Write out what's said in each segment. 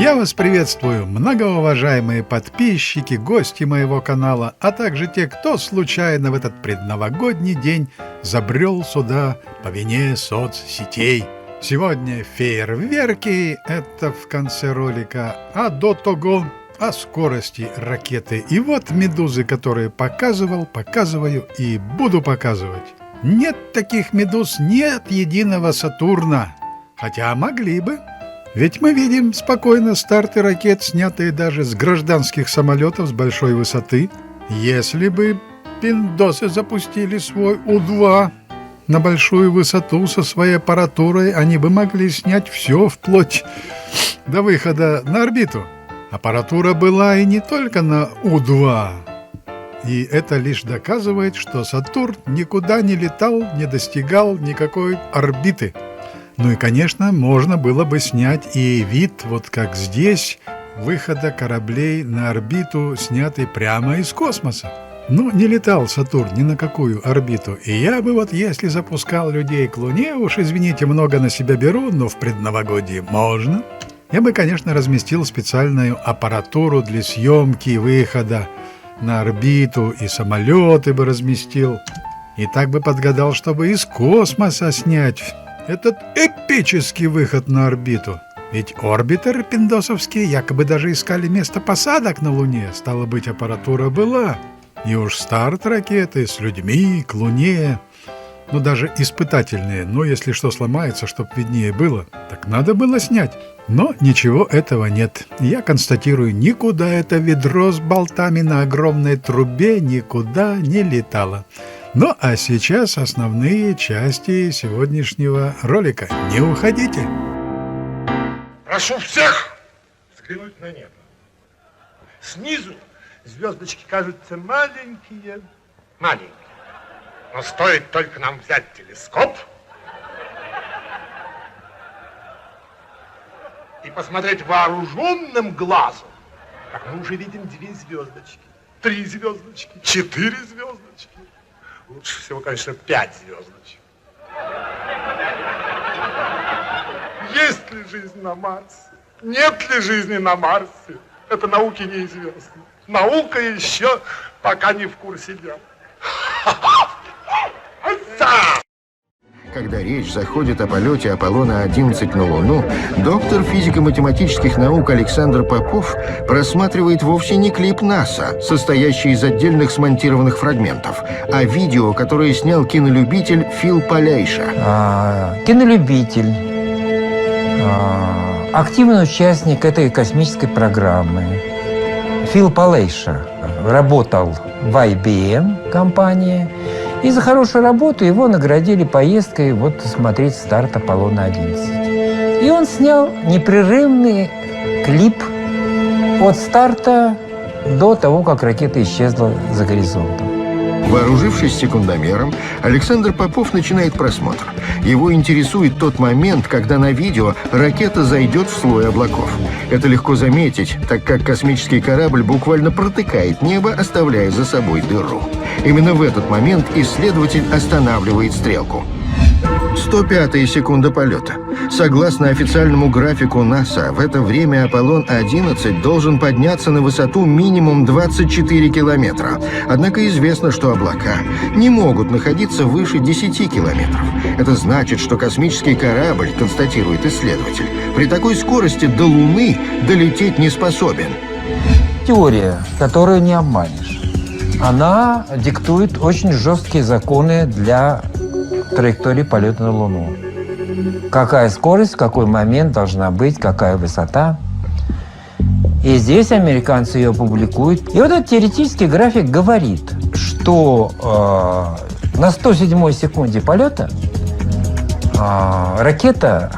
Я вас приветствую, многоуважаемые подписчики, гости моего канала, а также те, кто случайно в этот предновогодний день забрел сюда по вине соцсетей. Сегодня фейерверки, это в конце ролика, а до того о скорости ракеты. И вот медузы, которые показываю и буду показывать. Нет таких медуз, нет единого Сатурна, хотя могли бы. Ведь мы видим спокойно старты ракет, снятые даже с гражданских самолетов с большой высоты. Если бы пиндосы запустили свой У-2 на большую высоту со своей аппаратурой, они бы могли снять все вплоть до выхода на орбиту. Аппаратура была и не только на У-2. И это лишь доказывает, что Сатурн никуда не летал, не достигал никакой орбиты. Ну и, конечно, можно было бы снять и вид, вот как здесь, выхода кораблей на орбиту, снятый прямо из космоса. Но не летал Сатурн ни на какую орбиту. И я бы вот, если запускал людей к Луне, уж извините, много на себя беру, но в предновогодье можно. Я бы, конечно, разместил специальную аппаратуру для съемки выхода на орбиту, и самолеты бы разместил. И так бы подгадал, чтобы из космоса снять этот эпический выход на орбиту. Ведь орбитеры пиндосовские якобы даже искали место посадок на Луне. Стало быть, аппаратура была. И уж старт ракеты с людьми к Луне. Ну, даже испытательные. Но если что сломается, чтоб виднее было, так надо было снять. Но ничего этого нет. Я констатирую, никуда это ведро с болтами на огромной трубе никуда не летало. Ну, а сейчас основные части сегодняшнего ролика. Не уходите! Прошу всех взглянуть на небо. Снизу звездочки кажутся маленькие. Маленькие. Но стоит только нам взять телескоп и посмотреть вооруженным глазом, как мы уже видим 2 звездочки, 3 звездочки, 4 звездочки. Лучше всего, конечно, 5 звездочек. Есть ли жизнь на Марсе? Нет ли жизни на Марсе? Это науке неизвестно. Наука еще пока не в курсе дел. Когда речь заходит о полете Аполлона-11 на Луну, доктор физико-математических наук Александр Попов просматривает вовсе не клип НАСА, состоящий из отдельных смонтированных фрагментов, а видео, которое снял кинолюбитель Фил Полейша. Кинолюбитель, активный участник этой космической программы. Фил Полейша работал в IBM компании. И за хорошую работу его наградили поездкой вот смотреть старт Аполлона-11. И он снял непрерывный клип от старта до того, как ракета исчезла за горизонтом. Вооружившись секундомером, Александр Попов начинает просмотр. Его интересует тот момент, когда на видео ракета зайдет в слой облаков. Это легко заметить, так как космический корабль буквально протыкает небо, оставляя за собой дыру. Именно в этот момент исследователь останавливает стрелку. 105-я секунда полета. Согласно официальному графику НАСА, в это время Аполлон-11 должен подняться на высоту минимум 24 километра. Однако известно, что облака не могут находиться выше 10 километров. Это значит, что космический корабль, констатирует исследователь, при такой скорости до Луны долететь не способен. Теория, которую не обманешь, она диктует очень жесткие законы для траектории полета на Луну. Какая скорость, в какой момент должна быть, какая высота. И здесь американцы ее публикуют. И вот этот теоретический график говорит, что на 107-й секунде полета ракета,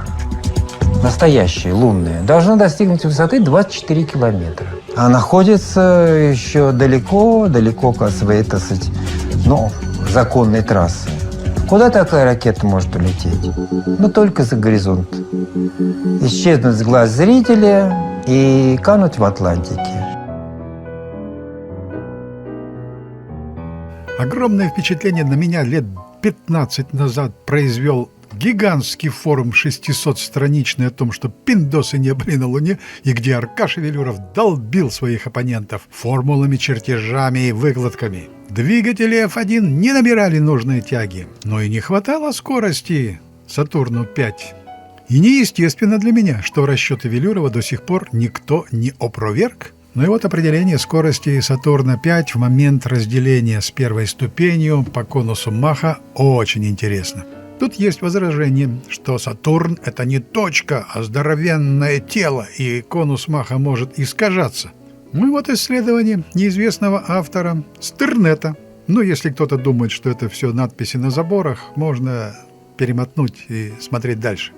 настоящая, лунная, должна достигнуть высоты 24 километра. А находится еще далеко от своей, так сказать, законной трассы. Куда такая ракета может улететь? Ну, только за горизонт. Исчезнуть с глаз зрителя и кануть в Атлантике. Огромное впечатление на меня лет 15 назад произвел гигантский форум 600-страничный о том, что пиндосы не были на Луне, и где Аркаша Велюров долбил своих оппонентов формулами, чертежами и выкладками. Двигатели F1 не набирали нужные тяги, но и не хватало скорости Сатурну-5. И неестественно для меня, что расчеты Велюрова до сих пор никто не опроверг. Ну и вот определение скорости Сатурна-5 в момент разделения с первой ступенью по конусу Маха очень интересно. Тут есть возражение, что Сатурн – это не точка, а здоровенное тело, и конус Маха может искажаться. Ну и вот исследование неизвестного автора Стернета. Ну, если кто-то думает, что это все надписи на заборах, можно перемотнуть и смотреть дальше.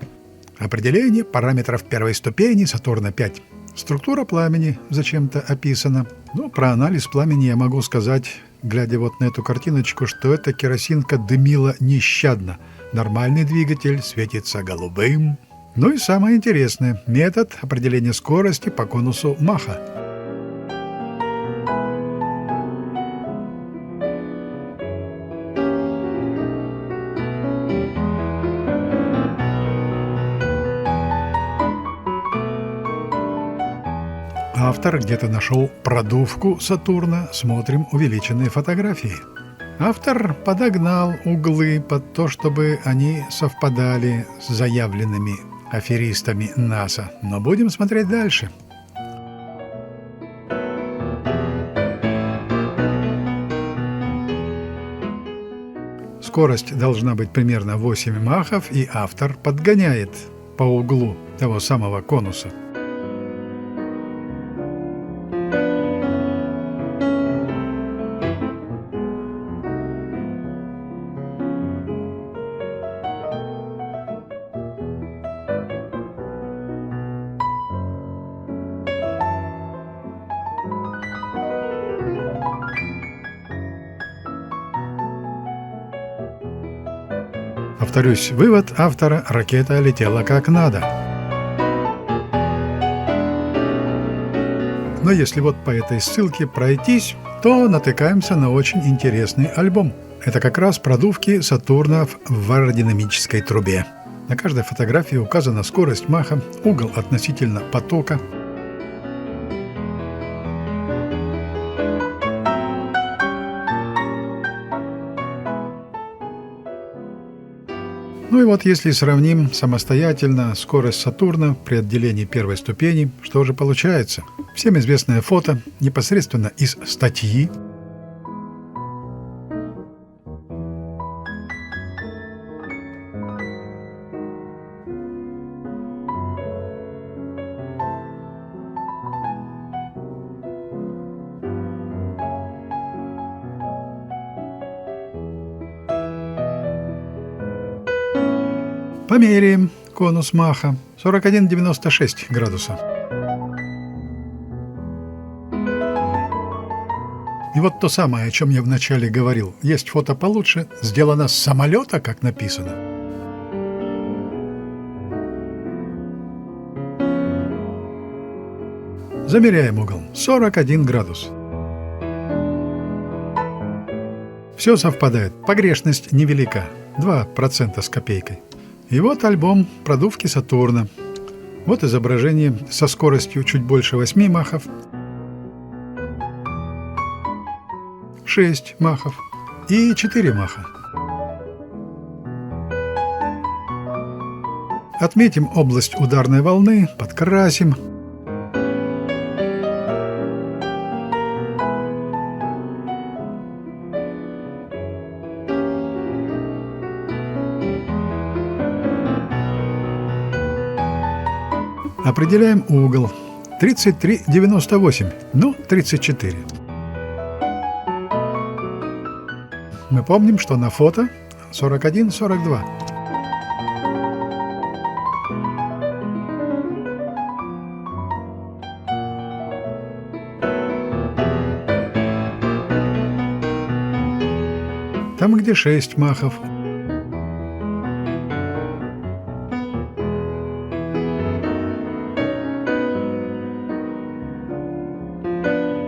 Определение параметров первой ступени Сатурна-5. Структура пламени зачем-то описана. Но про анализ пламени я могу сказать, глядя вот на эту картиночку, что эта керосинка дымила нещадно. Нормальный двигатель светится голубым. Ну и самое интересное – метод определения скорости по конусу Маха. Автор где-то нашел продувку Сатурна, смотрим увеличенные фотографии. Автор подогнал углы под то, чтобы они совпадали с заявленными аферистами НАСА. Но будем смотреть дальше. Скорость должна быть примерно 8 махов, и автор подгоняет по углу того самого конуса. Повторюсь, вывод автора – ракета летела как надо. Но если вот по этой ссылке пройтись, то натыкаемся на очень интересный альбом. Это как раз продувки Сатурна в аэродинамической трубе. На каждой фотографии указана скорость Маха, угол относительно потока. Ну и вот если сравним самостоятельно скорость Сатурна при отделении первой ступени, что же получается? Всем известное фото непосредственно из статьи. Померяем конус Маха. 41,96 градуса. И вот то самое, о чем я вначале говорил. Есть фото получше, сделано с самолета, как написано. Замеряем угол. 41 градус. Все совпадает. Погрешность невелика. 2% с копейкой. И вот альбом продувки Сатурна. Вот изображение со скоростью чуть больше 8 махов, 6 махов и 4 маха. Отметим область ударной волны, подкрасим. Определяем угол. 33,98, ну 34. Мы помним, что на фото 41,42. Там, где 6 махов.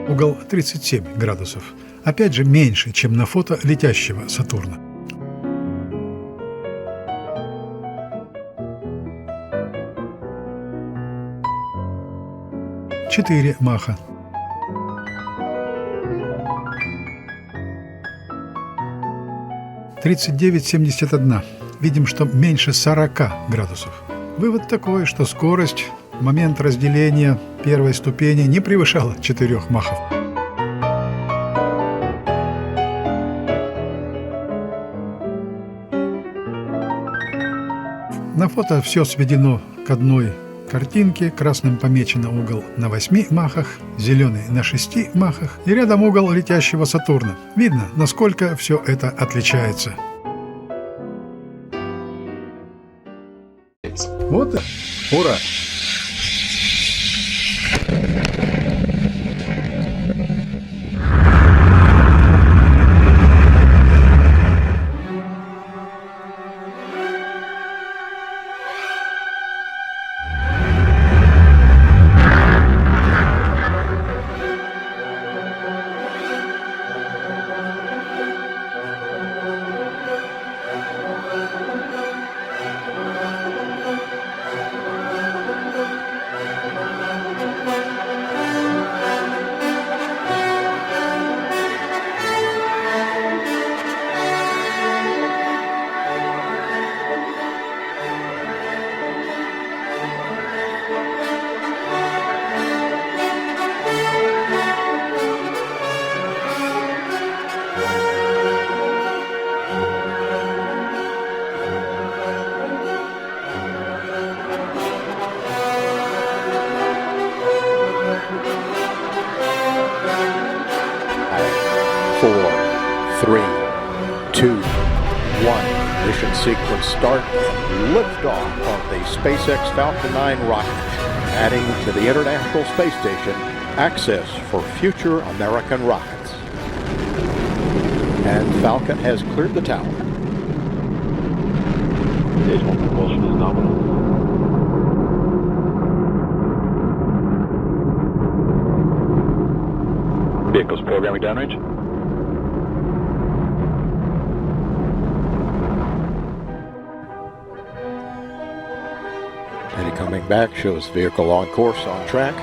Угол 37 градусов. Опять же, меньше, чем на фото летящего Сатурна. 4 маха. «39,71». Видим, что меньше 40 градусов. Вывод такой, что скорость в момент разделения первой ступени не превышала 4 махов. На фото все сведено к одной картинке. Красным помечено угол на 8 махах, зеленый на 6 махах и рядом угол летящего Сатурна. Видно, насколько все это отличается. Вот и ура! Mission sequence start and liftoff of the SpaceX Falcon 9 rocket, adding to the International Space Station access for future American rockets. And Falcon has cleared the tower. Stage 1 propulsion is nominal. Vehicles programming downrange. Coming back shows vehicle on course, on track.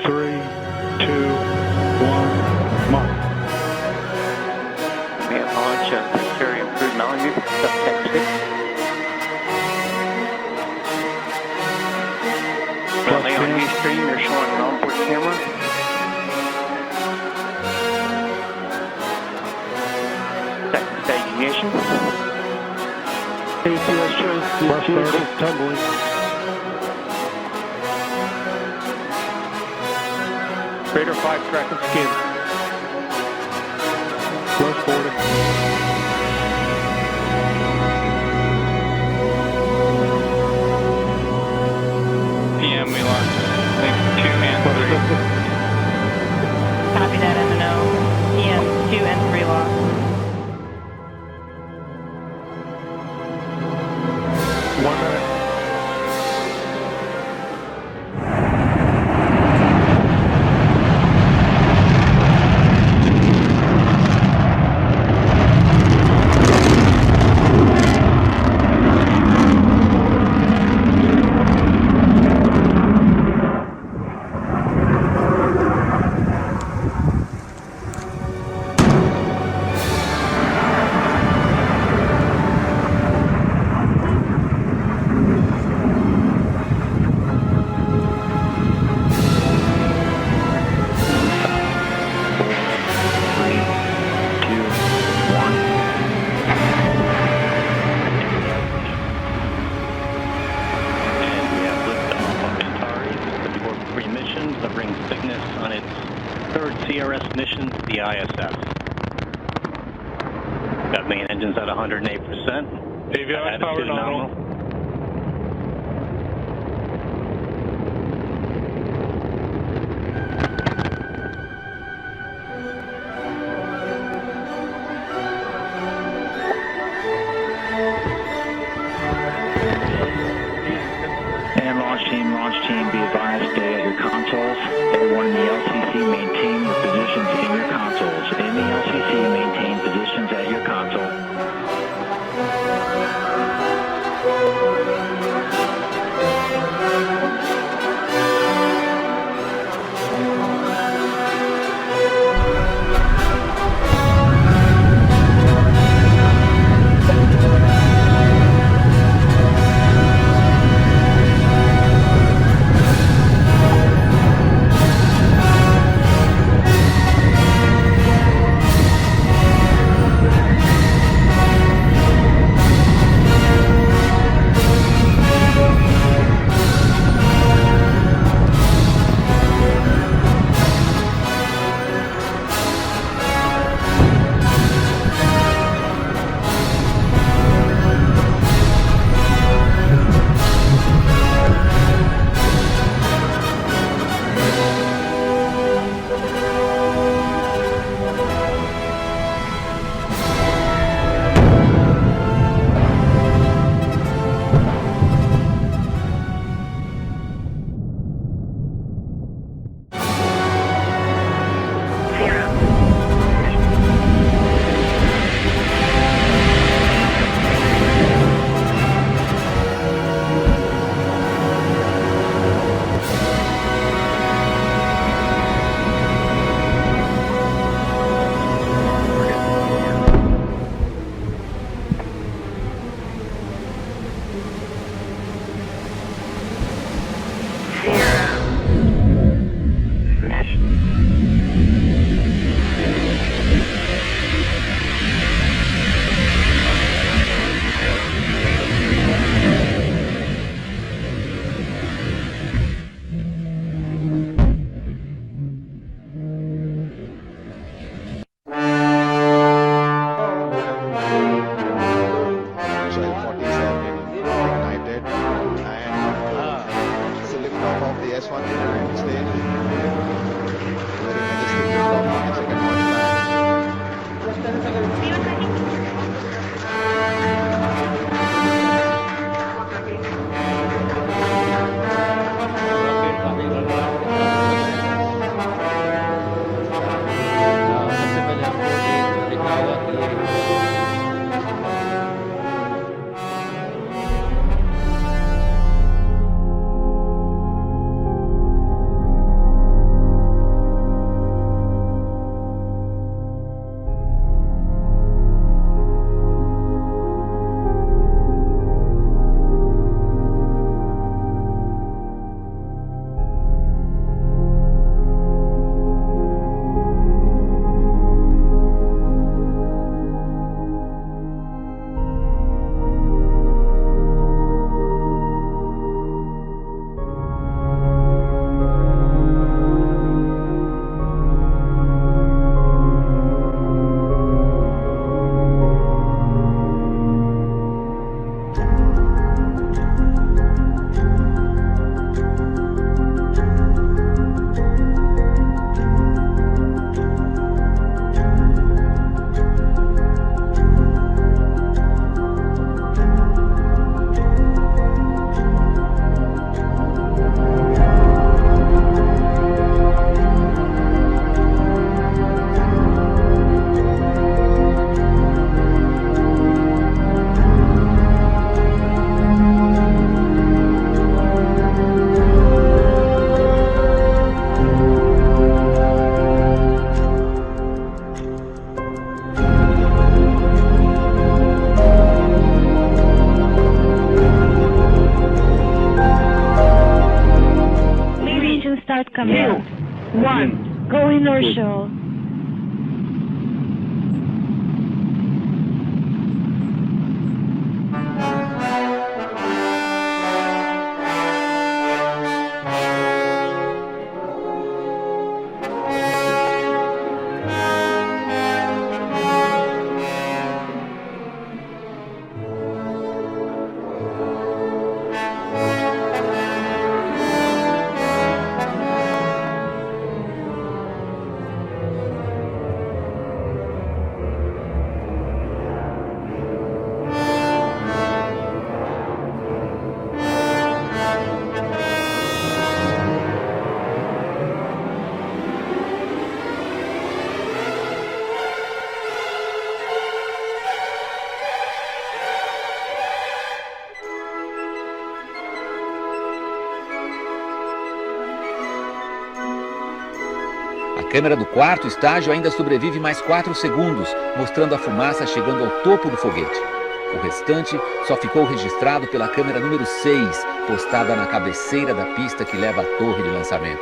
Three, two, one, mark. Command launch of very improved Mountain View, subtext 6. Currently on Ustream, you're showing an onboard camera. Second stage ignition. ATS shows the is tumbling. Radar 5 tracking skin. Close 40. We lost link 2 and 3. Copy that, M&O. PM 2 and 3 lost. One minute. Got main engines at 108%. AVI power nominal. And launch team, be advised, stay at your consoles. Everyone in the LCC, maintain your positions in your consoles. In the LCC, maintain positions at your console. command. 1. Go inertial. câmera do quarto estágio ainda sobrevive mais 4 segundos, mostrando a fumaça chegando ao topo do foguete. O restante só ficou registrado pela câmera número 6, postada na cabeceira da pista que leva à torre de lançamento.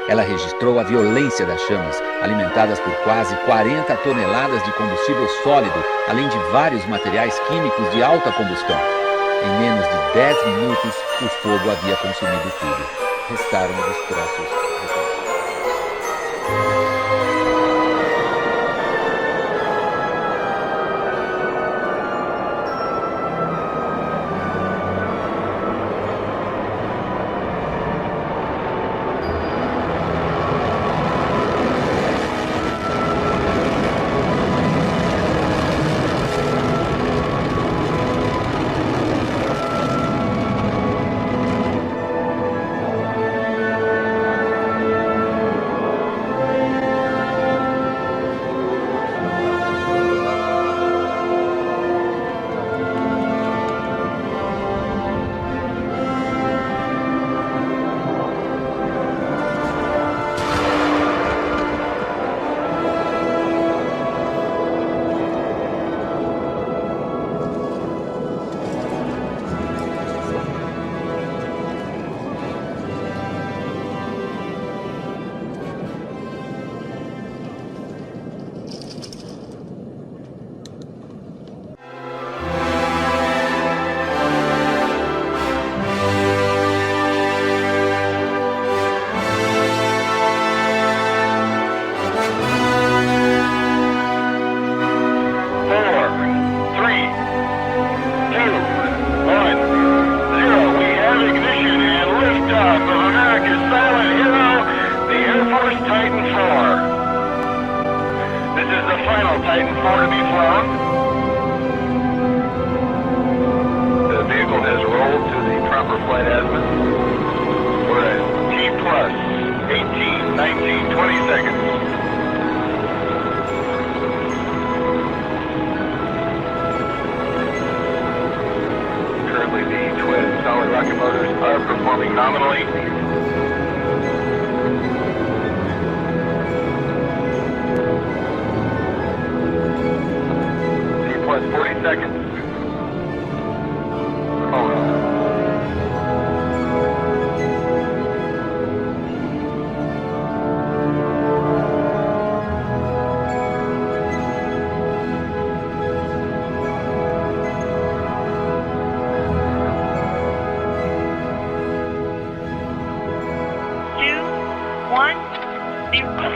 Ela registrou a violência das chamas, alimentadas por quase 40 toneladas de combustível sólido, além de vários materiais químicos de alta combustão. Em menos de 10 minutos, o fogo havia consumido tudo. Restaram os destroços.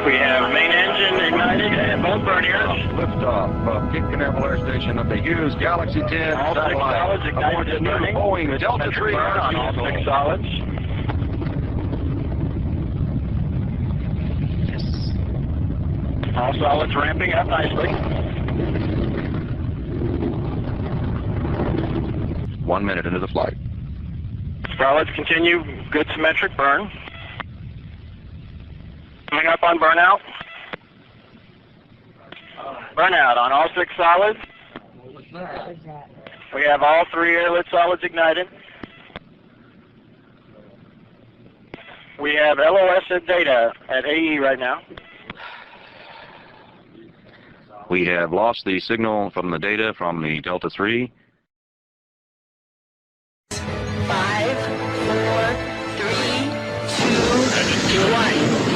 We have main engine ignited and both verniers. Liftoff of Cape Canaveral Air Station of the Hughes Galaxy 10 all satellite. 6 solids ignited and burning. Boeing Delta 3 on all 6 solids. All solids ramping up nicely. 1 minute into the flight. Solids continue good symmetric burn. Coming up on burnout. Burnout on all 6 solids. We have all 3 airlit solids ignited. We have LOS data at AE right now. We have lost the signal from the data from the Delta 3. 5, 4, 3, 2, 1.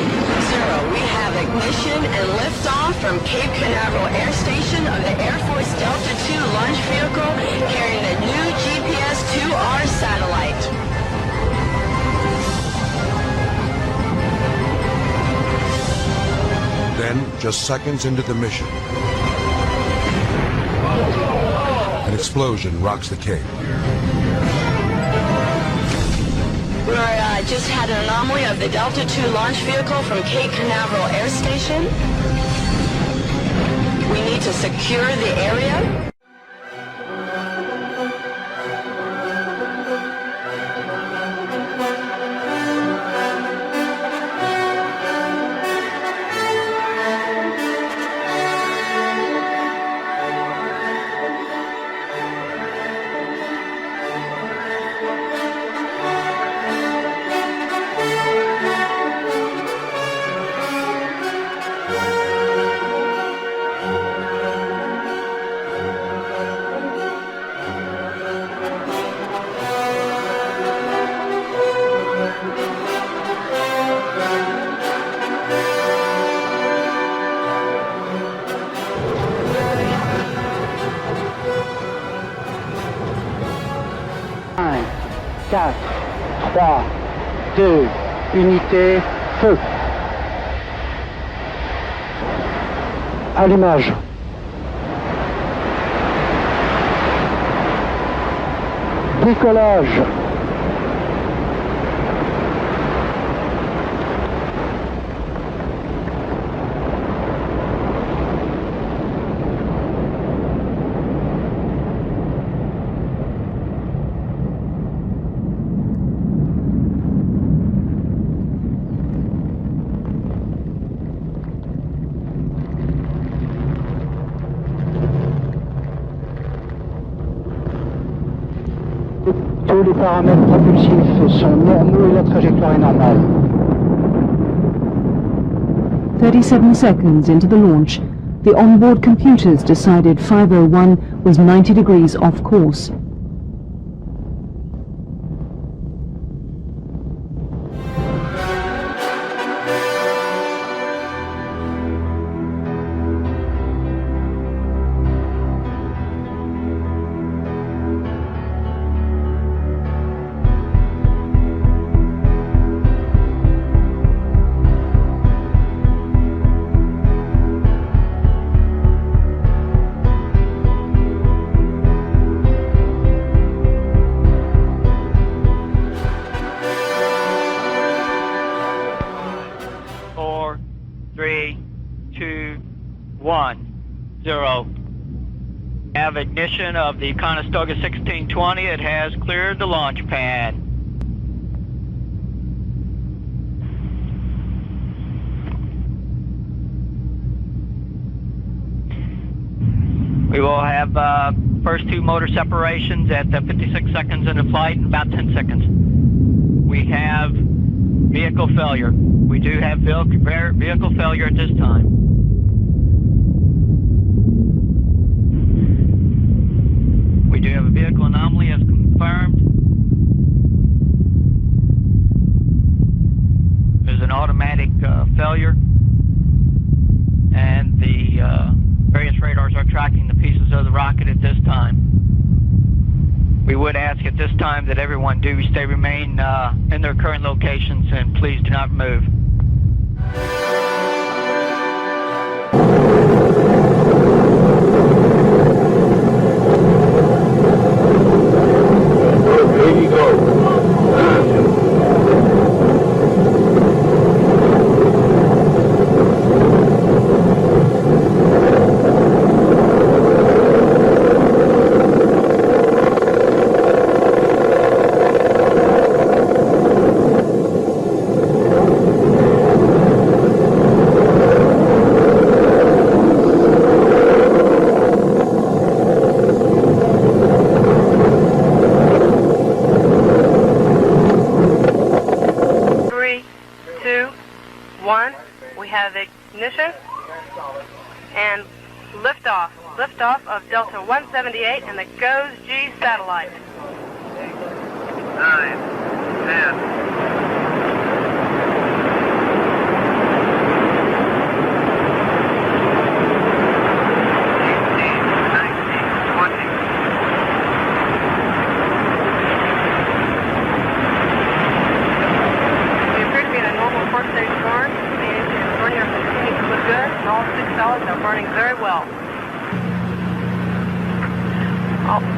0. We have ignition and liftoff from Cape Canaveral Air Station of the Air Force Delta II launch vehicle carrying a new GPS-2R satellite. Then, just seconds into the mission, an explosion rocks the Cape. We just had an anomaly of the Delta II launch vehicle from Cape Canaveral Air Station. We need to secure the area. 4, 3, 2, unité, feu. Allumage. Décollage. Tous les paramètres propulsifs sont normaux et la trajectoire est normale. 37 seconds into the launch, the onboard computers decided 501 was 90 degrees off course. Have ignition of the Conestoga 1620. It has cleared the launch pad. We will have first two motor separations at 56 seconds into flight in about 10 seconds. We have vehicle failure. We do have vehicle failure at this time. We do have a vehicle anomaly as confirmed. There's an automatic failure, and the various radars are tracking the pieces of the rocket at this time. We would ask at this time that everyone remain in their current locations, and please do not move. Here you go. Ignition and liftoff. Liftoff of Delta 178 and the GOES-G satellite. 9, 10.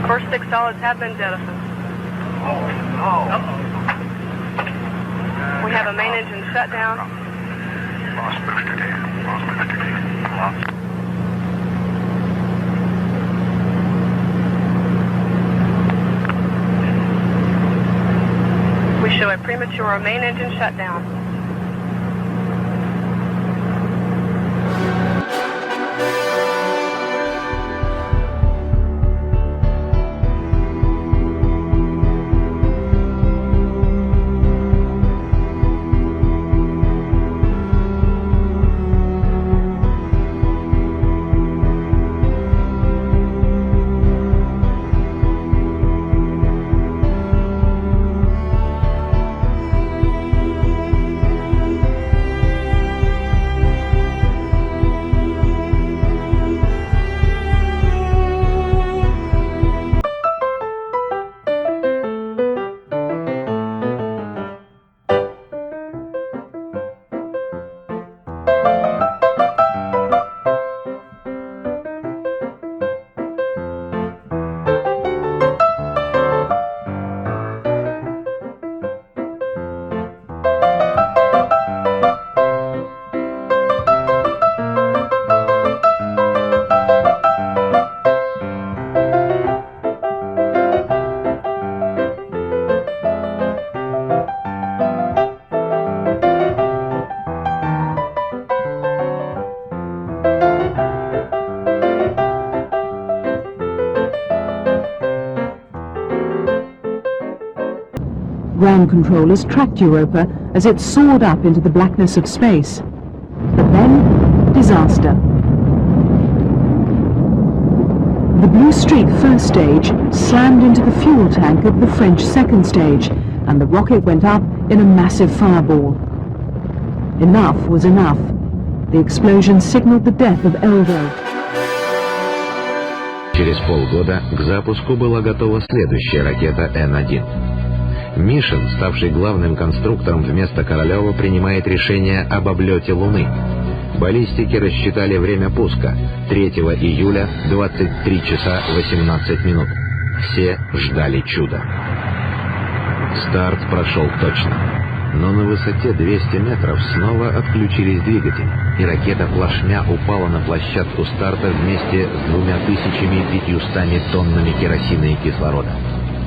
First 6 solids have been jettisoned. We have a main engine shutdown. Lost booster data. Lost booster data. Lost. We show a premature main engine shutdown. Ground controllers tracked Europa as it soared up into the blackness of space. But then, disaster. The Blue Streak first stage slammed into the fuel tank of the French second stage, and the rocket went up in a massive fireball. Enough was enough. The explosion signaled the death of Eldo. Через полгода к запуску была готова следующая ракета Н-1. Мишин, ставший главным конструктором вместо Королева, принимает решение об облете Луны. Баллистики рассчитали время пуска — 3 июля, 23 часа 18 минут. Все ждали чуда. Старт прошел точно. Но на высоте 200 метров снова отключились двигатели, и ракета плашмя упала на площадку старта вместе с 2500 тоннами керосина и кислорода.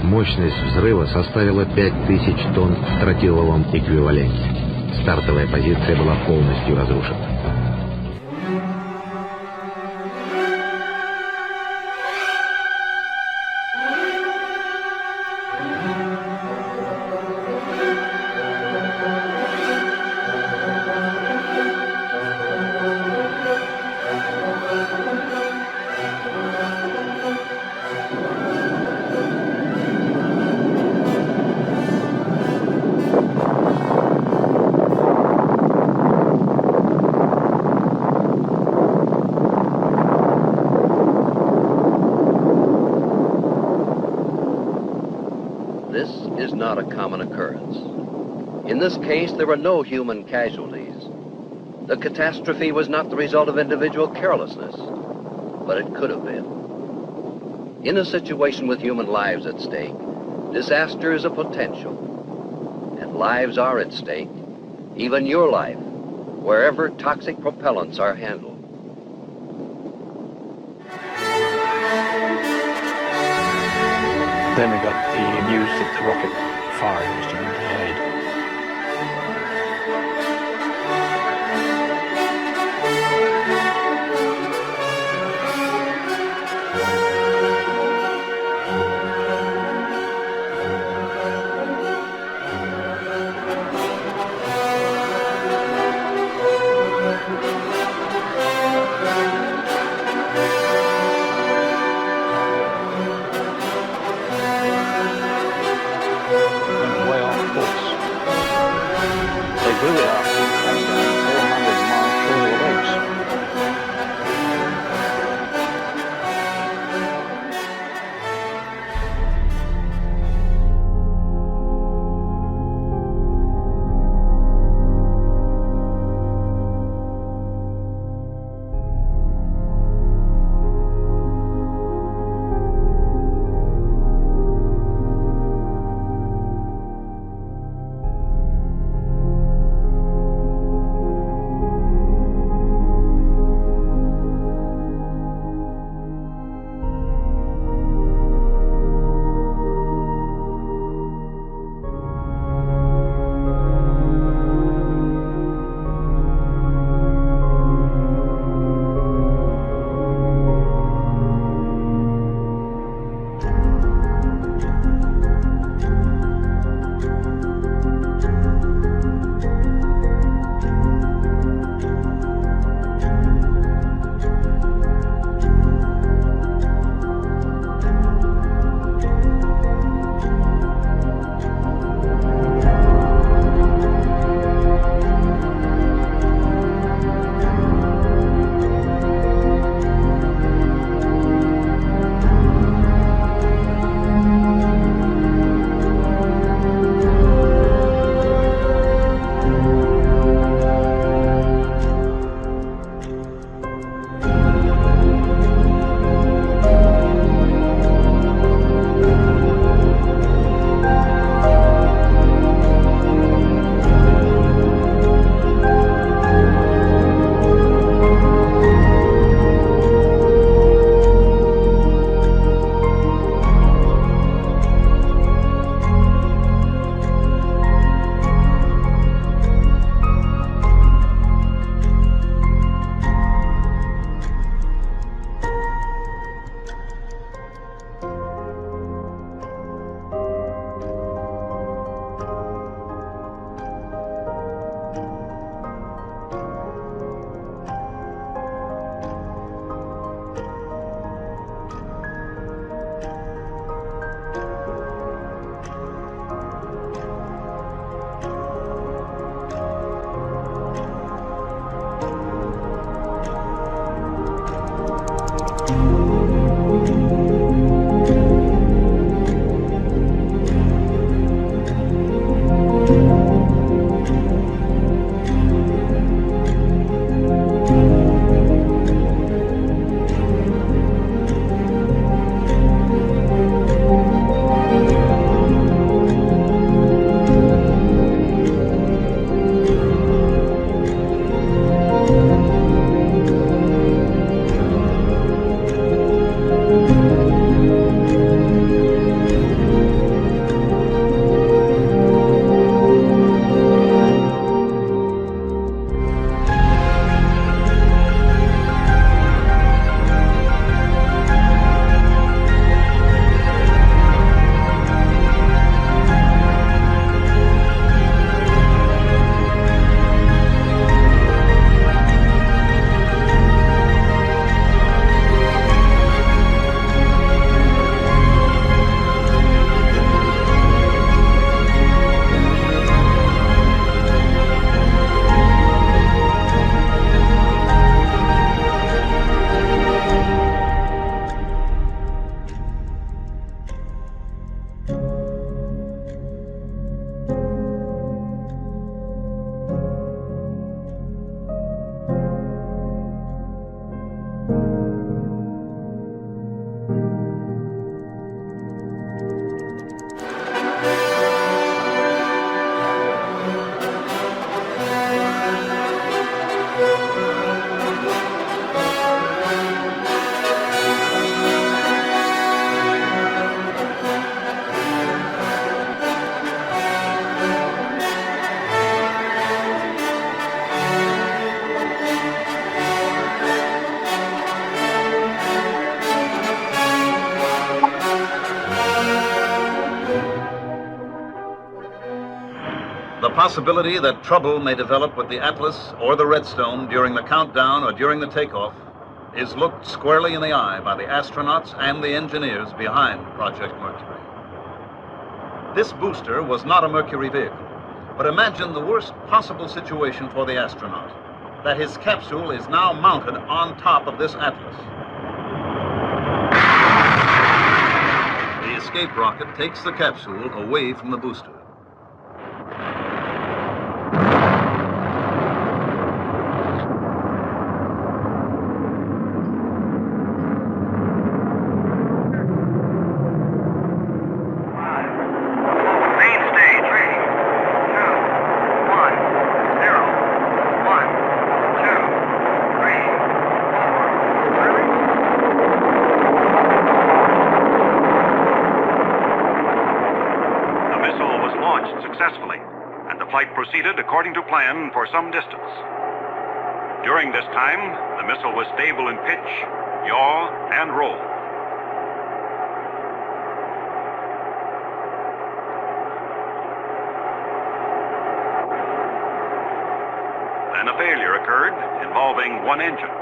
Мощность взрыва составила 5000 тонн в тротиловом эквиваленте. Стартовая позиция была полностью разрушена. Not a common occurrence. In this case, there were no human casualties. The catastrophe was not the result of individual carelessness, but it could have been. In a situation with human lives at stake, disaster is a potential, and lives are at stake, even your life, wherever toxic propellants are handled. Then we got the news that the rocket firing was to be delayed. The possibility that trouble may develop with the Atlas or the Redstone during the countdown or during the takeoff is looked squarely in the eye by the astronauts and the engineers behind Project Mercury. This booster was not a Mercury vehicle, but imagine the worst possible situation for the astronaut, that his capsule is now mounted on top of this Atlas. The escape rocket takes the capsule away from the booster. Proceeded according to plan for some distance. During this time, the missile was stable in pitch, yaw, and roll. Then a failure occurred involving one engine.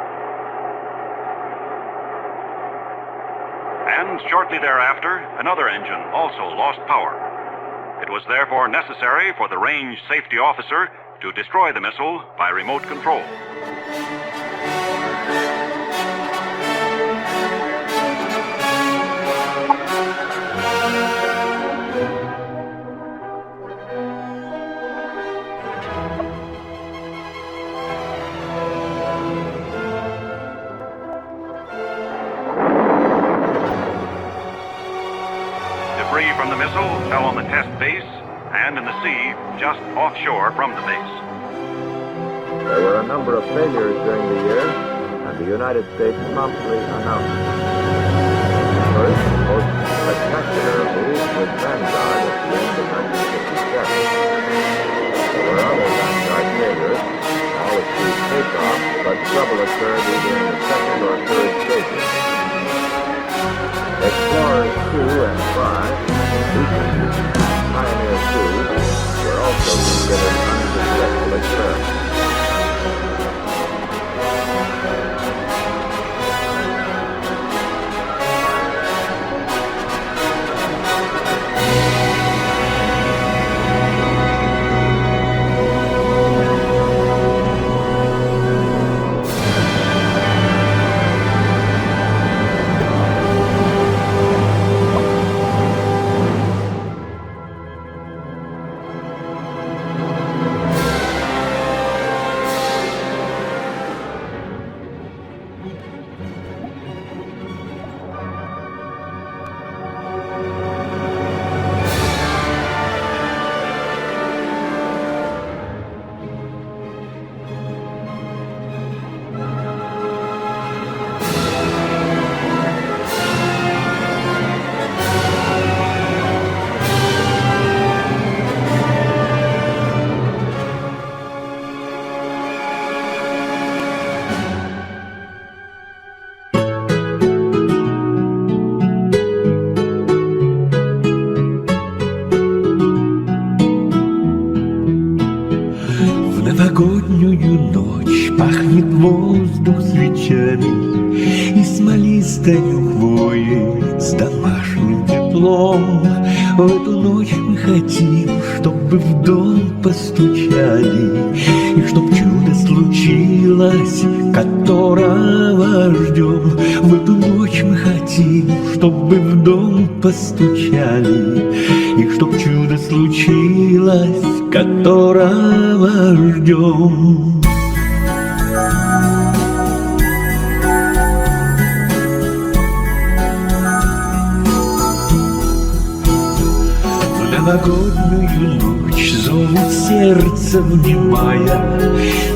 And shortly thereafter, another engine also lost power. It was therefore necessary for the range safety officer to destroy the missile by remote control. Debris from the missile fell on the test base and in the sea just offshore from the base. There were a number of failures during the year, and the United States promptly announced them. First, the most spectacular move was Vanguard at the end of 1957. There were other Vanguard failures, all achieved takeoff, but trouble occurred either in the second or third stages. Explorers 2 and 5, Pioneer 2, were also considered unsuccessful experiments. Новогоднюю ночь пахнет воздух свечами и смолистою хвоей с домашним теплом. В эту ночь мы хотим, чтобы в дом постучали, и чтоб чудо случилось, которого ждем. В эту ночь мы хотим, чтобы в дом постучали, и чтоб чудо случилось, которого ждем. В новогоднюю ночь зовут сердце, внимая,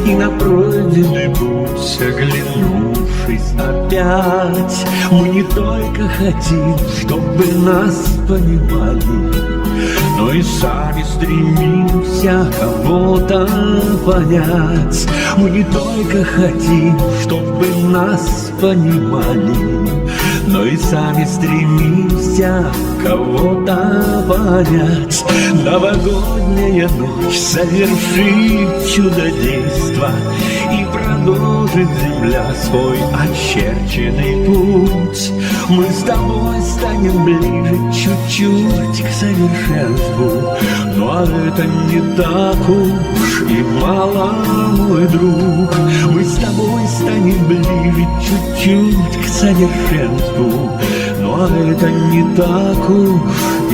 и на пройденный путь, оглянувшись опять, мы не только хотим, чтобы нас понимали, но и сами стремимся кого-то понять. Мы не только хотим, чтобы нас понимали, но и сами стремимся кого-то понять. Новогодняя ночь совершит чудодейство, и продолжит земля свой очерченный путь. Мы с тобой станем ближе чуть-чуть к совершенству, но это не так уж и мало, мой друг. Мы с тобой станем ближе чуть-чуть к совершенству, но это не так уж